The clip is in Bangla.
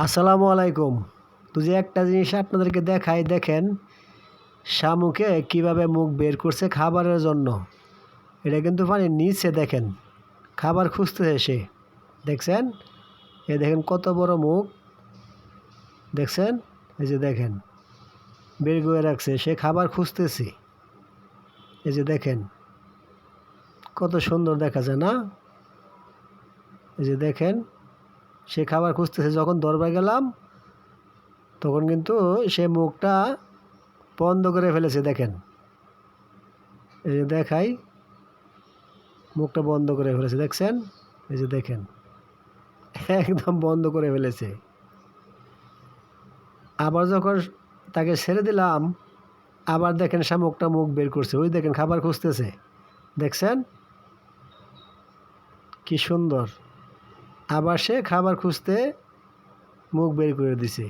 আসসালামু আলাইকুম। তো যে একটা জিনিস আপনাদেরকে দেখাই, দেখেন শামুকে কিভাবে মুখ বের করছে খাবারের জন্য। এটা কিন্তু পানির নিচে, দেখেন খাবার খুঁজতেছে সে। দেখছেন? এ দেখেন কত বড় মুখ, দেখছেন? এই যে দেখেন বের করে রাখছে, সে খাবার খুঁজতেছে। এই যে দেখেন কত সুন্দর দেখা যায় না? এই যে দেখেন সে খাবার খুঁজতেছে। যখন ধরবা গেলাম তখন কিন্তু সে মুখটা বন্ধ করে ফেলেছে। দেখেন, এই যে দেখাই, মুখটা বন্ধ করে ফেলেছে, দেখছেন? এই যে দেখেন একদম বন্ধ করে ফেলেছে। আবার যখন তাকে ছেড়ে দিলাম, আবার দেখেন শামুকটা মুখ বের করছে। ওই দেখেন খাবার খুঁজতেছে, দেখছেন কি সুন্দর। আবার সে খাবার খুঁজতে মুখ বের করে দিছে।